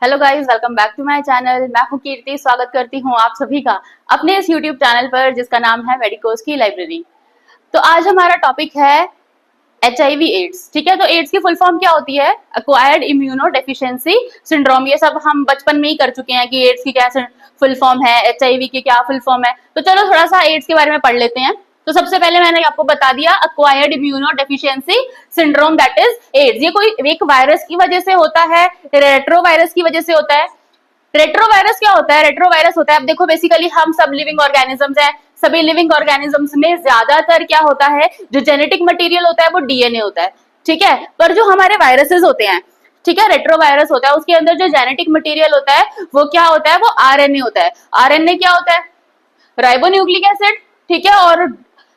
Hello guys, welcome back to my channel. मैं हूं कीर्ति, स्वागत करती हूं आप सभी का अपने इस यूट्यूब चैनल पर जिसका नाम है मेडिकोस की लाइब्रेरी। तो आज हमारा टॉपिक है HIV एड्स। ठीक है, तो एड्स की फुल फॉर्म क्या होती है? Acquired immuno deficiency syndrome. ये सब हम बचपन में ही कर चुके हैं कि एड्स की क्या फुल फॉर्म है, HIV की क्या फुल फॉर्म है। तो चलो थोड़ा सा एड्स के बारे में पढ़ लेते हैं। तो सबसे पहले मैंने आपको बता दिया acquired immuno deficiency syndrome, that is AIDS. ये कोई एक वायरस की वजह से होता है, रेट्रोवायरस की वजह से होता है। रेट्रोवायरस क्या होता है? रेट्रोवायरस होता है, अब देखो बेसिकली हम सब लिविंग ऑर्गेनिजम्स हैं। सभी लिविंग ऑर्गेनिजम्स में ज्यादातर क्या होता है, जो जेनेटिक मटेरियल होता है वो डीएनए होता है। ठीक है, पर जो हमारे वायरसेस होते हैं, ठीक है, रेट्रोवायरस होता है, उसके अंदर जो जेनेटिक मटेरियल होता है वो क्या होता है? वो आरएनए होता है। आरएनए क्या होता है? Ribonucleic acid. ठीक है, और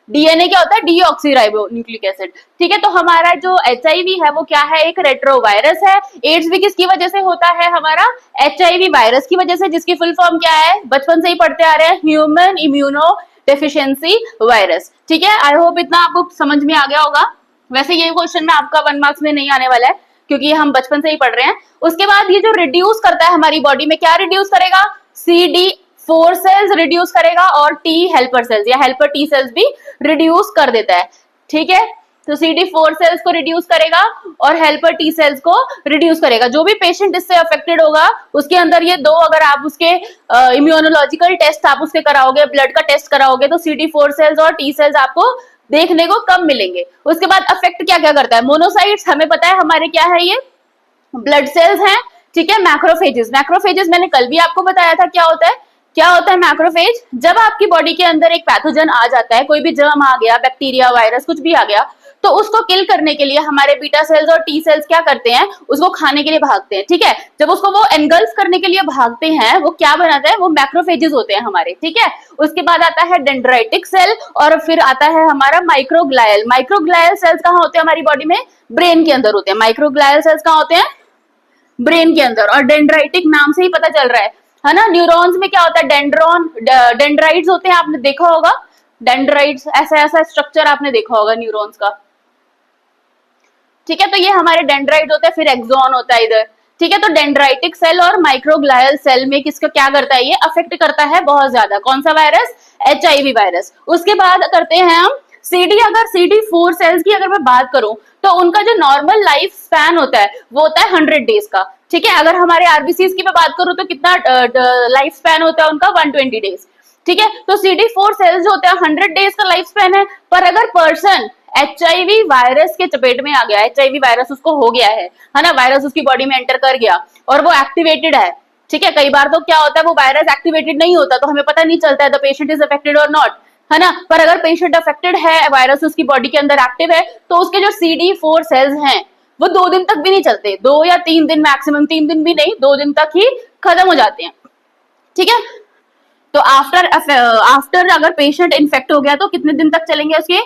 डीएनए क्या होता है? Deoxyribonucleic acid. ठीक है, तो हमारा जो एचआईवी है वो क्या है? एक रेट्रोवायरस है। एड्स भी किसकी वजह से होता है? हमारा एचआईवी वायरस की वजह से, जिसकी फुल फॉर्म क्या है? बचपन से ही पढ़ते आ रहे हैं, ह्यूमन इम्यूनो डेफिशिएंसी वायरस। ठीक है, आई होप इतना आपको समझ में आ गया होगा। वैसे ये क्वेश्चन में आपका 1 मार्क्स में नहीं आने वाला है क्योंकि हम बचपन से ही पढ़ रहे हैं। उसके बाद ये जो रिड्यूस करता है हमारी बॉडी में, क्या रिड्यूस करेगा? CD4 सेल्स रिड्यूस करेगा और टी हेल्पर सेल्स या हेल्पर टी सेल्स भी रिड्यूस कर देता है। ठीक है, तो CD4 सेल्स को रिड्यूस करेगा और हेल्पर टी सेल्स को रिड्यूस करेगा। जो भी पेशेंट इससे अफेक्टेड होगा उसके अंदर ये दो, अगर आप उसके इम्यूनोलॉजिकल टेस्ट आप उसके कराओगे, ब्लड का टेस्ट कराओगे, तो CD4 सेल्स और टी सेल्स आपको देखने को कम मिलेंगे। उसके बाद अफेक्ट क्या क्या करता है? मोनोसाइट्स हमें पता है हमारे क्या है, ये ब्लड सेल्स हैं। ठीक है, मैक्रोफेजेस। मैक्रोफेजेस मैंने कल भी आपको बताया था क्या होता है। क्या होता है मैक्रोफेज? जब आपकी बॉडी के अंदर एक पैथोजन आ जाता है, कोई भी जर्म आ गया, बैक्टीरिया, वायरस, कुछ भी आ गया, तो उसको किल करने के लिए हमारे बीटा सेल्स और टी सेल्स क्या करते हैं? उसको खाने के लिए भागते हैं। ठीक है, जब उसको वो एनगल्फ करने के लिए भागते हैं, वो क्या बनाता है? वो मैक्रोफेजेस होते हैं हमारे। ठीक है, उसके बाद आता है डेंड्राइटिक सेल और फिर आता है हमारा माइक्रोग्लायल। माइक्रोग्लायल सेल्स कहाँ होते हैं हमारी बॉडी में? ब्रेन के अंदर होते हैं। माइक्रोग्लायल सेल्स कहाँ होते हैं? ब्रेन के अंदर। और डेंड्राइटिक नाम से ही पता चल रहा है ना। न्यूरॉन्स में क्या होता है? डेंड्राइट्स होते हैं, आपने देखा होगा डेंड्राइट्स, ऐसा ऐसा स्ट्रक्चर आपने देखा होगा न्यूरॉन्स का। ठीक है, तो ये हमारे डेंड्राइट होते हैं, फिर एक्सॉन होता है इधर। ठीक है, तो डेंड्राइटिक सेल और माइक्रोग्लायल सेल में किसका क्या करता है? ये अफेक्ट करता है बहुत ज्यादा। कौन सा वायरस? HIV virus. उसके बाद करते हैं हम अगर CD4 सेल्स की अगर मैं बात करूं तो उनका जो नॉर्मल लाइफ स्पैन होता है वो होता है 100 डेज का। ठीक है, अगर हमारे आरबीसीज की मैं बात करूं तो कितना लाइफ स्पैन होता है उनका? 120 डेज। ठीक है, तो CD4 सेल्स जो होते हैं 100 डेज का लाइफ स्पैन है। पर अगर पर्सन एचआईवी वायरस के चपेट में आ गया, एचआईवी वायरस उसको हो गया है ना, वायरस उसकी बॉडी में एंटर कर गया और वो एक्टिवेटेड है। ठीक है, कई बार तो क्या होता है, वो वायरस एक्टिवेटेड नहीं होता तो हमें पता नहीं चलता है द पेशेंट इज अफेक्टेड और नॉट, है ना। पर अगर पेशेंट अफेक्टेड है, वायरस उसकी बॉडी के अंदर एक्टिव है, तो उसके जो CD4 सेल्स हैं वो 2 दिन तक भी नहीं चलते, 2 या 3 दिन मैक्सिमम, 3 दिन भी नहीं, 2 दिन तक ही खत्म हो जाते हैं। ठीक है, तो आफ्टर अगर पेशेंट इन्फेक्ट हो गया तो कितने दिन तक चलेंगे उसके?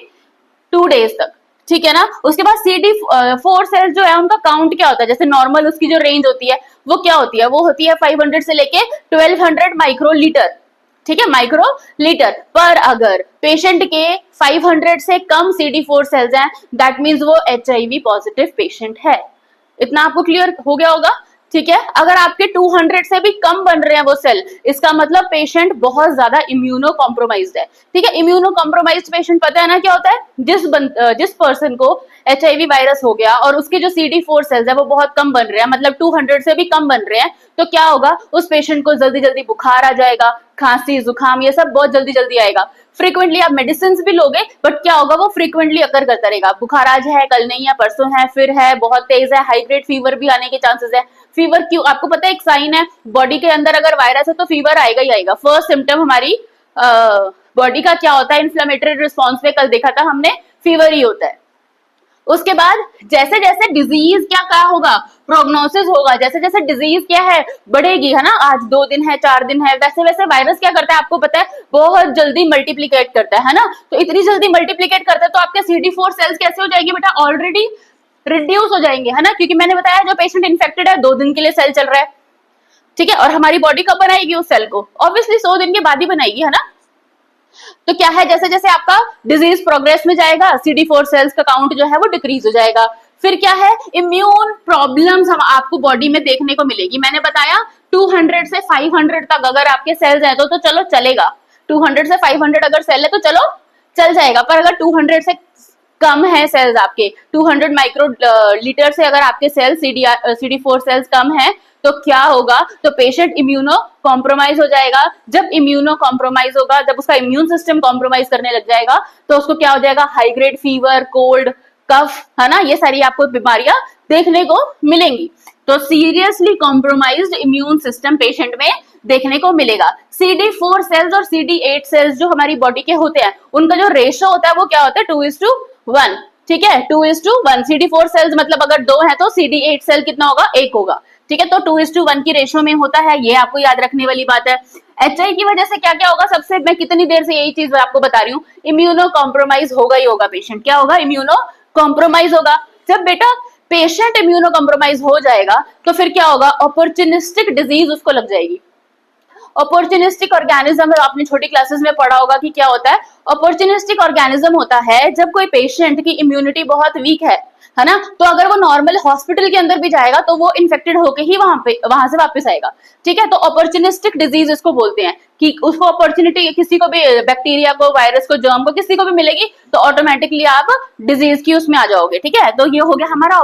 2 डेज तक। ठीक है ना। उसके बाद CD4 सेल्स जो है उनका काउंट क्या होता है? जैसे नॉर्मल उसकी जो रेंज होती है वो क्या होती है? वो होती है 500 से लेके 1200 माइक्रोलीटर। ठीक है, माइक्रो लीटर। पर अगर पेशेंट के 500 से कम CD4 सेल्स हैं, दैट मीन्स वो HIV पॉजिटिव पेशेंट है। इतना आपको क्लियर हो गया होगा। ठीक है, अगर आपके 200 से भी कम बन रहे हैं वो सेल, इसका मतलब पेशेंट बहुत ज्यादा इम्यूनो कॉम्प्रोमाइज्ड है। ठीक है, इम्यूनो कॉम्प्रोमाइज्ड पेशेंट पता है ना क्या होता है? जिस पर्सन को HIV वायरस हो गया और उसके जो CD4 सेल्स है वो बहुत कम बन रहे हैं, मतलब 200 से भी कम बन रहे हैं, तो क्या होगा? उस पेशेंट को जल्दी जल्दी बुखार आ जाएगा, खांसी, जुकाम, ये सब बहुत जल्दी जल्दी आएगा। फ्रीक्वेंटली आप मेडिसिन भी लोगे, बट क्या होगा? वो फ्रीक्वेंटली अकर करता रहेगा। बुखार आज है, कल नहीं है, परसों है, फिर है, बहुत तेज है, हाई ग्रेड फीवर भी आने के चांसेस है। फीवर क्यों? आपको पता है एक साइन है, बॉडी के अंदर अगर वायरस है तो फीवर आएगा ही आएगा। फर्स्ट सिम्टम हमारी बॉडी का क्या होता है? इन्फ्लेमेटरी रिस्पॉन्स में कल देखा था हमने, फीवर ही होता है। उसके बाद जैसे जैसे डिजीज क्या होगा? प्रोग्नोसिस होगा। जैसे जैसे डिजीज क्या है? बढ़ेगी, है ना। आज 2 दिन है, 4 दिन है, वैसे वैसे वायरस क्या करता है आपको पता है? बहुत जल्दी मल्टीप्लीकेट करता है ना। तो इतनी जल्दी मल्टीप्लीकेट करता है तो आपके CD4 सेल्स कैसे हो जाएंगे बेटा? ऑलरेडी रिड्यूस हो जाएंगे, है ना, क्योंकि मैंने बताया जो पेशेंट इन्फेक्टेड है 2 दिन के लिए सेल चल रहा है। ठीक है, और हमारी बॉडी कब बनाएगी उस सेल को? ऑब्वियसली 100 दिन के बाद ही बनाएगी, है ना। तो क्या है, जैसे जैसे आपका डिजीज प्रोग्रेस में जाएगा, CD4 सेल्स का काउंट जो है वो डिक्रीज हो जाएगा। फिर क्या है, इम्यून प्रॉब्लम्स हम आपको बॉडी में देखने को मिलेगी। मैंने बताया 200 से 500 तक अगर आपके सेल्स हैं तो चलो चलेगा, 200 से 500 अगर सेल है तो चलो चल जाएगा। पर अगर 200 से कम है सेल्स आपके, 200 माइक्रो लीटर से अगर आपके सेल्स CD4 सेल्स कम है तो क्या होगा, तो पेशेंट इम्यूनो कॉम्प्रोमाइज हो जाएगा। जब इम्यूनो कॉम्प्रोमाइज होगा, जब उसका इम्यून सिस्टम कॉम्प्रोमाइज करने लग जाएगा तो उसको क्या हो जाएगा, हाई ग्रेड फीवर, कोल्ड, कफ, है ना, ये सारी आपको बीमारियां देखने को मिलेंगी। तो seriously compromised immune system patient में देखने को मिलेगा। CD4 सेल्स और CD8 सेल्स जो हमारी बॉडी के होते हैं उनका जो रेशो होता है वो क्या होता है, 2:1। ठीक है, 2:1। CD4 सेल्स मतलब अगर 2 है तो CD8 सेल कितना होगा, 1 होगा। ठीक है, तो 2:1 की रेशो में होता है, ये आपको याद रखने वाली बात है। HI की वजह से क्या क्या होगा, सबसे मैं कितनी देर से यही चीज आपको बता रही हूँ, इम्यूनो कॉम्प्रोमाइज होगा ही होगा पेशेंट। क्या होगा, इम्यूनो कॉम्प्रोमाइज होगा। जब बेटा पेशेंट इम्यूनो कॉम्प्रोमाइज हो जाएगा तो फिर क्या होगा, अपॉर्चुनिस्टिक डिजीज उसको लग जाएगी। अपॉर्चुनिस्टिक ऑर्गेनिज्म आपने छोटी क्लासेस में पढ़ा होगा कि क्या होता है। अपॉर्चुनिस्टिक ऑर्गेनिज्म होता है जब कोई पेशेंट की इम्यूनिटी बहुत वीक है ना, तो अगर वो नॉर्मल हॉस्पिटल के अंदर भी जाएगा तो वो इन्फेक्टेड होके ही वहां से वापस आएगा। ठीक है, तो अपॉर्चुनिस्टिक डिजीज इसको बोलते हैं कि उसको अपॉर्चुनिटी, किसी को भी बैक्टीरिया को, वायरस को, जर्म को, किसी को भी मिलेगी तो ऑटोमेटिकली आप डिजीज की उसमें आ जाओगे। ठीक है, तो ये हो गया हमारा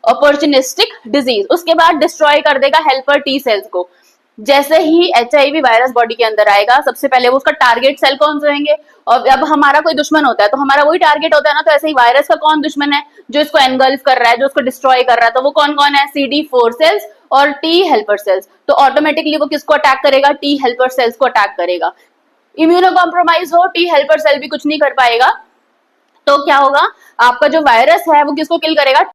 अपॉर्चुनिस्टिक डिजीज। उसके बाद डिस्ट्रॉय कर देगा हेल्पर टी सेल्स को। जैसे ही HIV वायरस बॉडी के अंदर आएगा, सबसे पहले वो उसका टारगेट सेल कौन से होंगे, और अब हमारा कोई दुश्मन होता है तो हमारा वही टारगेट होता है ना, तो ऐसे ही वायरस का कौन दुश्मन है जो इसको एनगल्फ कर रहा है, जो उसको डिस्ट्रॉय कर रहा है, तो वो कौन कौन है, CD4 सेल्स और T हेल्पर सेल्स। तो ऑटोमेटिकली वो किसको अटैक करेगा, T हेल्पर सेल्स को अटैक करेगा। इम्यूनो कॉम्प्रोमाइज हो, T हेल्पर सेल भी कुछ नहीं कर पाएगा, तो क्या होगा, आपका जो वायरस है वो किसको किल करेगा।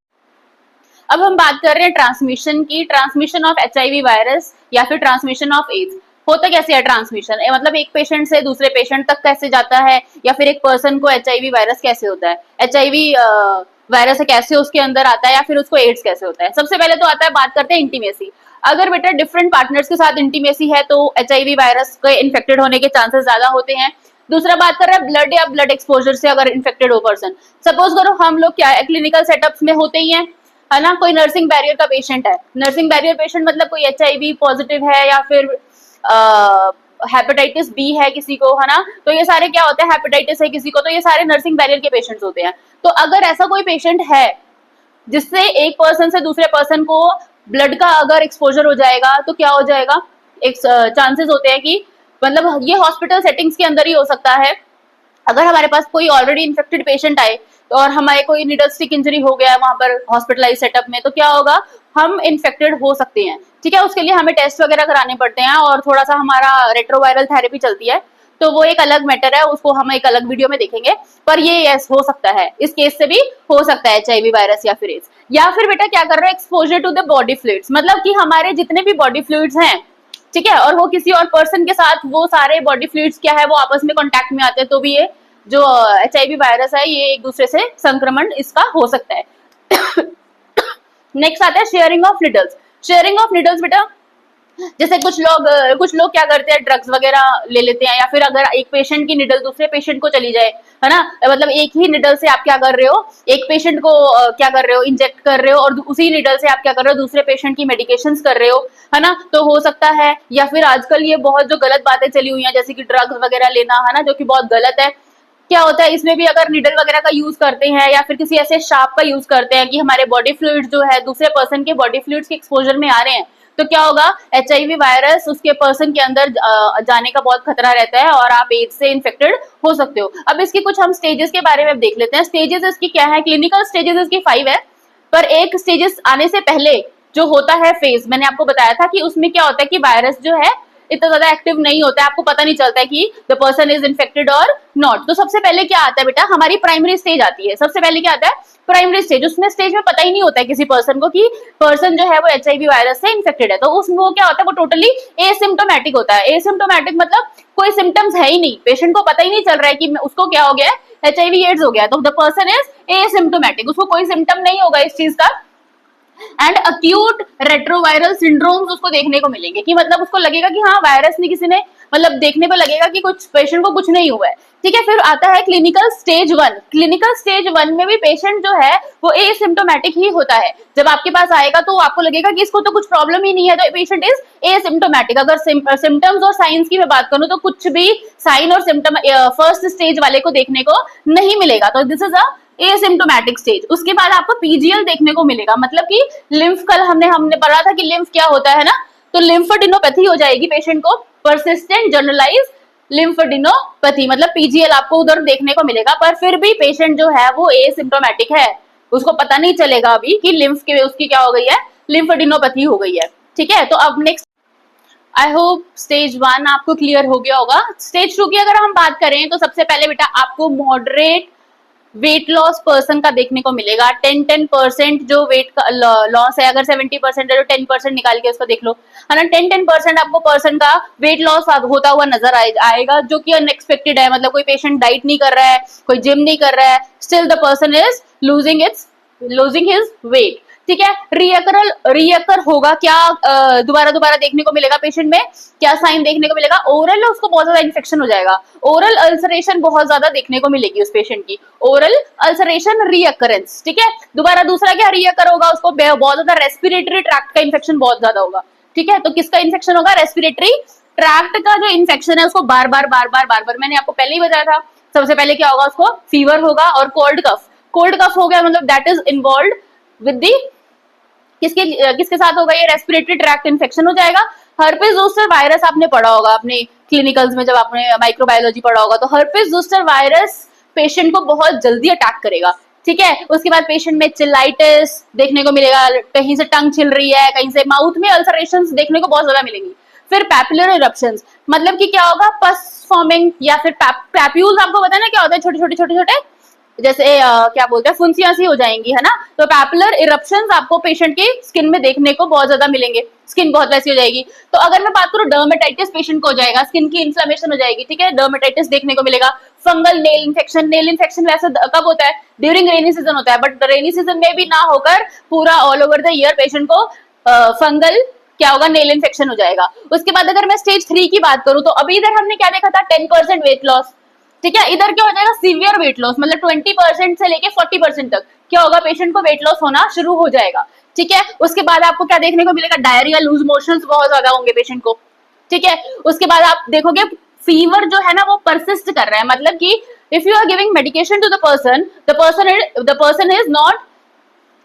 अब हम बात कर रहे हैं ट्रांसमिशन की, ट्रांसमिशन ऑफ HIV वायरस या फिर ट्रांसमिशन ऑफ एड्स। होता कैसे है ट्रांसमिशन, मतलब एक पेशेंट से दूसरे पेशेंट तक कैसे जाता है, या फिर एक पर्सन को HIV वायरस कैसे होता है, HIV वायरस कैसे उसके अंदर आता है, या फिर उसको एड्स कैसे होता है। सबसे पहले तो आता है, बात करते हैं इंटीमेसी। अगर बेटा डिफरेंट पार्टनर्स के साथ इंटीमेसी है तो HIV वायरस के इन्फेक्टेड होने के चांसेस ज्यादा होते हैं। दूसरा बात कर रहा है ब्लड या ब्लड एक्सपोजर से अगर इन्फेक्टेड हो पर्सन। सपोज करो हम लोग क्या है, क्लिनिकल सेटअप्स में होते ही हैं, है ना, कोई नर्सिंग बैरियर का पेशेंट है, नर्सिंग बैरियर पेशेंट मतलब कोई HIV पॉजिटिव है या फिर हेपेटाइटिस B है किसी को, है ना, तो ये सारे क्या होते हैं, हेपेटाइटिस है किसी को, तो ये सारे नर्सिंग बैरियर के पेशेंट्स होते हैं। तो अगर ऐसा कोई पेशेंट है जिससे एक पर्सन से दूसरे पर्सन को ब्लड का अगर एक्सपोजर हो जाएगा तो क्या हो जाएगा, एक चांसेस होते हैं कि, मतलब ये हॉस्पिटल सेटिंग्स के अंदर ही हो सकता है। अगर हमारे पास कोई ऑलरेडी इन्फेक्टेड पेशेंट आए तो और हमारे कोई नीडल स्टिक इंजरी हो गया है वहां पर हॉस्पिटलाइज सेटअप में, तो क्या होगा, हम इन्फेक्टेड हो सकते हैं। ठीक है, उसके लिए हमें टेस्ट वगैरह कराने पड़ते हैं और थोड़ा सा हमारा रेट्रोवायरल थेरेपी चलती है, तो वो एक अलग मैटर है, उसको हम एक अलग वीडियो में देखेंगे। पर ये यस हो सकता है, इस केस से भी हो सकता है HIV वायरस या फिर एड्स। या फिर बेटा क्या कर रहा है, exposure to the body fluids, मतलब कि हमारे जितने भी बॉडी फ्लूइड्स हैं, ठीक है, और वो किसी और पर्सन के साथ वो सारे बॉडी फ्लूइड्स क्या है वो आपस में कांटेक्ट में आते हैं, तो भी ये जो HIV वायरस है ये एक दूसरे से संक्रमण इसका हो सकता है। नेक्स्ट आता है sharing of needles. Sharing of needles बेटा, जैसे कुछ लोग क्या करते हैं, ड्रग्स वगैरह ले लेते हैं, या फिर अगर एक पेशेंट की निडल दूसरे पेशेंट को चली जाए, है ना, मतलब एक ही निडल से आप क्या कर रहे हो, एक पेशेंट को क्या कर रहे हो, इंजेक्ट कर रहे हो, और उसी निडल से आप क्या कर रहे हो, दूसरे पेशेंट की मेडिकेशंस कर रहे हो, है ना, तो हो सकता है। या फिर आजकल ये बहुत जो गलत बातें चली हुई हैं, जैसे कि ड्रग्स वगैरह लेना, है ना, जो कि बहुत गलत है। क्या होता है इसमें भी, अगर निडल वगैरह का यूज करते हैं या फिर किसी ऐसे शार्प का यूज करते हैं कि हमारे बॉडी फ्लूइड जो है दूसरे पर्सन के बॉडी फ्लूइड्स के एक्सपोजर में आ रहे हैं, तो क्या होगा, HIV वायरस उसके पर्सन के अंदर जाने का बहुत खतरा रहता है और आप एड्स से इन्फेक्टेड हो सकते हो। अब इसकी कुछ हम स्टेजेस के बारे में देख लेते हैं। स्टेजेस इसकी क्या है, क्लिनिकल स्टेजेस इसकी 5 है, पर एक स्टेजेस आने से पहले जो होता है फेज, मैंने आपको बताया था कि उसमें क्या होता है कि वायरस जो है इतना ज्यादा एक्टिव नहीं होता है, आपको पता नहीं चलता है कि द पर्सन इज इन्फेक्टेड और नॉट। तो सबसे पहले क्या आता है बेटा, हमारी प्राइमरी स्टेज आती है। सबसे पहले क्या आता है, प्राइमरी स्टेज। उसमें स्टेज में पता ही नहीं होता है किसी पर्सन को कि पर्सन जो है वो HIV वायरस से इन्फेक्टेड है, तो उसमें वो क्या होता है, वो टोटली एसिम्टोमेटिक होता है। एसिम्टोमेटिक मतलब कोई सिम्टम्स है ही नहीं, पेशेंट को पता ही नहीं चल रहा है कि उसको क्या हो गया है, HIV एड्स हो गया, तो द पर्सन इज एसिम्टोमेटिक, उसको कोई सिम्टम नहीं होगा इस चीज का। एंड अक्यूट रेट्रोवायरल सिंड्रोम्स उसको देखने को मिलेंगे, कि मतलब उसको लगेगा कि हाँ वायरस ने किसी ने मतलब देखने को लगेगा कि कुछ पेशेंट को कुछ नहीं हुआ है। ठीक है, फिर आता है क्लिनिकल स्टेज 1। क्लिनिकल स्टेज 1 में भी पेशेंट जो है वो एसिम्प्टोमेटिक ही होता है। जब आपके पास आएगा तो आपको लगेगा कि इसको तो कुछ प्रॉब्लम ही नहीं है, तो पेशेंट इज एसिम्प्टोमेटिक। अगर सिम्टम्स और साइंस की मैं बात करूं तो कुछ भी साइन और सिम्टम फर्स्ट स्टेज वाले को देखने को नहीं मिलेगा, तो this is a asymptomatic stage. उसके बाद आपको पीजीएल देखने को मिलेगा, मतलब कि लिम्फ, कल हमने पढ़ा था कि लिम्फ क्या होता है ना, तो लिम्फोडिनोपैथी हो जाएगी पेशेंट को, परसिस्टेंट जनरलाइज लिम्फोडिनोपैथी, मतलब पीजीएल आपको उधर देखने को मिलेगा। पर फिर भी पेशेंट जो है वो एसिम्प्टोमेटिक है, उसको पता नहीं चलेगा अभी कि लिम्फ के उसकी क्या हो गई है, लिम्फोडिनोपैथी हो गई है। ठीक है, तो अब नेक्स्ट, आई होप स्टेज 1 आपको क्लियर हो गया होगा। स्टेज 2 की अगर हम बात करें तो सबसे पहले बेटा आपको मॉडरेट वेट लॉस पर्सन का देखने को मिलेगा। 10% जो वेट का लॉस है, अगर 70% है तो 10% निकाल के उसको देख लो, है ना। 10% आपको पर्सन का वेट लॉस होता हुआ नजर आएगा, जो कि अनएक्सपेक्टेड है। मतलब कोई पेशेंट डाइट नहीं कर रहा है, कोई जिम नहीं कर रहा है, still the person is losing his weight. ठीक है, रियकर होगा क्या, दोबारा देखने को मिलेगा पेशेंट में, क्या साइन देखने को मिलेगा, ओरल उसको बहुत ज्यादा इन्फेक्शन हो जाएगा, ओरल अल्सरेशन बहुत ज्यादा देखने को मिलेगी उस पेशेंट की, ओरल अल्सरेशन रियकरेंस। ठीक है, दोबारा दूसरा क्या रियकर होगा, उसको बहुत ज्यादा रेस्पिरेटरी ट्रैक्ट का इन्फेक्शन बहुत ज्यादा होगा। ठीक है, तो किसका इन्फेक्शन होगा, रेस्पिरेटरी ट्रैक्ट का जो इन्फेक्शन है उसको बार बार मैंने आपको पहले ही बताया था। सबसे पहले क्या होगा, उसको फीवर होगा और कोल्ड कफ हो गया, मतलब that is involve with the किसके साथ होगा, ये रेस्पिरेटरी ट्रैक्ट इन्फेक्शन हो जाएगा। हर्पिस जोस्टर वायरस आपने पढ़ा होगा अपने क्लिनिकल्स में, जब आपने माइक्रोबायोलॉजी पढ़ा होगा, तो हर्पिस जोस्टर वायरस पेशेंट को बहुत जल्दी अटैक करेगा। ठीक है, उसके बाद पेशेंट में चिलाइटिस देखने को मिलेगा, कहीं से टंग छिल रही है, कहीं से माउथ में अल्सरेशंस देखने को बहुत ज्यादा मिलेंगी। फिर पैपुलर इरप्शंस, मतलब कि क्या होगा, पस फॉर्मिंग या फिर पैप्यूल्स, आपको पता है ना क्या होता है, छोटे छोटे जैसे क्या बोलते हैं, फुंसियां सी हो जाएंगी, है ना। तो पैपुलर इरप्शंस आपको पेशेंट की स्किन में देखने को बहुत ज्यादा मिलेंगे, स्किन बहुत वैसी हो जाएगी। तो अगर मैं बात करूं डर्मेटाइटिस पेशेंट को हो जाएगा, स्किन की इन्फ्लेमेशन हो जाएगी। ठीक है, डर्मेटाइटिस देखने को मिलेगा। फंगल नेल इन्फेक्शन वैसे कब होता है, ड्यूरिंग रेनी सीजन होता है, बट रेनी सीजन में भी ना होकर पूरा all over the year patient को फंगल क्या होगा, नेल इन्फेक्शन हो जाएगा। उसके बाद अगर मैं स्टेज 3 की बात करूं तो अभी इधर हमने क्या देखा था, 10% वेट लॉस। ठीक है, इधर क्या हो जाएगा, सीवियर वेट लॉस, मतलब 20% से लेके 40% तक क्या होगा, पेशेंट को वेट लॉस होना शुरू हो जाएगा। ठीक है, उसके बाद आपको क्या देखने को मिलेगा, डायरिया, लूज मोशंस बहुत ज्यादा होंगे पेशेंट को। ठीक है, उसके बाद आप देखोगे फीवर जो है ना वो परसिस्ट कर रहा है, मतलब कि if you are giving medication to the person is not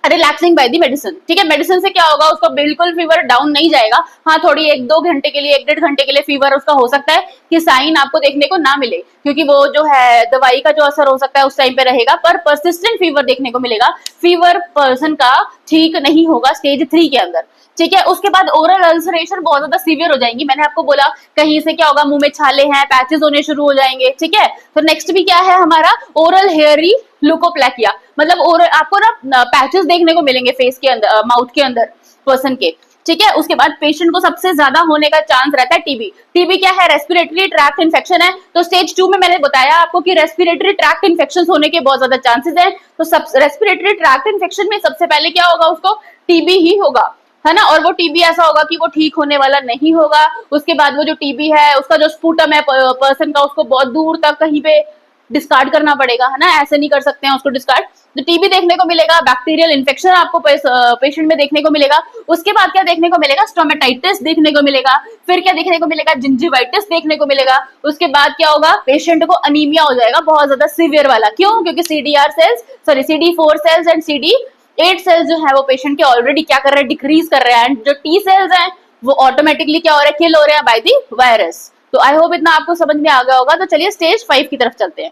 relaxing by the medicine. ठीक है, मेडिसिन से क्या होगा, उसको बिल्कुल फीवर डाउन नहीं जाएगा। हाँ, थोड़ी 1-2 घंटे के लिए, 1-1.5 घंटे के लिए फीवर उसका हो सकता है कि साइन आपको देखने को ना मिले, क्योंकि वो जो है दवाई का जो असर हो सकता है उस टाइम पे रहेगा, पर परसिस्टेंट फीवर देखने को मिलेगा। फीवर पर्सन का ठीक नहीं होगा स्टेज 3 के अंदर। ठीक है, उसके बाद ओरल अल्सरेशन बहुत ज्यादा सीवियर हो जाएंगी। मैंने आपको बोला कहीं से क्या होगा, मुंह में छाले हैं, पैचेस होने शुरू हो जाएंगे। ठीक है, तो नेक्स्ट भी क्या है हमारा, ओरल हेयरी लुकोप्लैकिया, मतलब ओरल आपको ना पैचेस देखने को मिलेंगे फेस के अंदर, माउथ के अंदर पर्सन के। ठीक है, उसके बाद पेशेंट को सबसे ज्यादा होने का चांस रहता है टीबी। टीबी क्या है, रेस्पिरेटरी ट्रैक्ट इन्फेक्शन है। तो स्टेज 2 में मैंने बताया आपको कि रेस्पिरेटरी ट्रैक्ट इन्फेक्शन होने के बहुत ज्यादा चांसेस है। तो सब रेस्पिरेटरी ट्रैक्ट इन्फेक्शन में सबसे पहले क्या होगा, उसको टीबी ही होगा, है ना। और वो टीबी ऐसा होगा कि वो ठीक होने वाला नहीं होगा। उसके बाद वो जो टीबी है उसका जो स्पूटम है पर्सन का, उसको बहुत दूर तक कहीं पे डिस्कार्ड करना पड़ेगा, है ना, ऐसे नहीं कर सकते हैं उसको डिस्कार्ड। तो टीबी देखने को मिलेगा, बैक्टीरियल इन्फेक्शन आपको पेशेंट में देखने को मिलेगा। उसके बाद क्या देखने को मिलेगा, स्टोमेटाइटिस देखने को मिलेगा। फिर क्या देखने को मिलेगा, जिंजिवाइटिस देखने को मिलेगा। उसके बाद क्या होगा, पेशेंट को अनीमिया हो जाएगा बहुत ज्यादा सीवियर वाला। क्यों, क्योंकि CD4 sales and CD8 sales जो है वो पेशेंट के ऑलरेडी क्या कर रहे हैं, डिक्रीज कर रहे हैं। एंड जो T सेल्स हैं वो ऑटोमेटिकली क्या हो रहा है, किल हो रहे हैं बाय दी वायरस। तो आई होप इतना आपको समझ में आ गया होगा। तो चलिए स्टेज 5 की तरफ चलते हैं।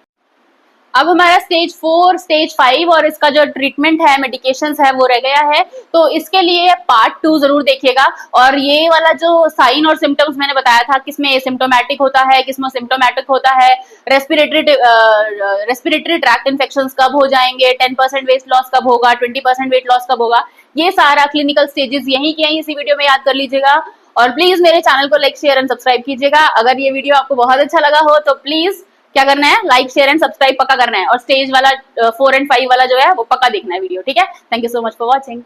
अब हमारा स्टेज 4, स्टेज 5 और इसका जो ट्रीटमेंट है, मेडिकेशंस है, वो रह गया है। तो इसके लिए पार्ट 2 जरूर देखिएगा। और ये वाला जो साइन और सिम्टम्स मैंने बताया था, किसमें एसिम्प्टोमेटिक होता है, किसमें सिम्प्टोमेटिक होता है, रेस्पिरेटरी ट्रैक्ट इन्फेक्शंस कब हो जाएंगे, 10% वेट लॉस कब होगा, 20% वेट लॉस कब होगा, ये सारा क्लिनिकल स्टेजेस यहीं के यहीं इसी वीडियो में याद कर लीजिएगा। और प्लीज मेरे चैनल को लाइक, शेयर एंड सब्सक्राइब कीजिएगा। अगर ये वीडियो आपको बहुत अच्छा लगा हो तो प्लीज क्या करना है, लाइक, शेयर एंड सब्सक्राइब पक्का करना है। और स्टेज वाला 4 और 5 वाला जो है वो पक्का देखना है वीडियो। ठीक है, thank you so much for watching.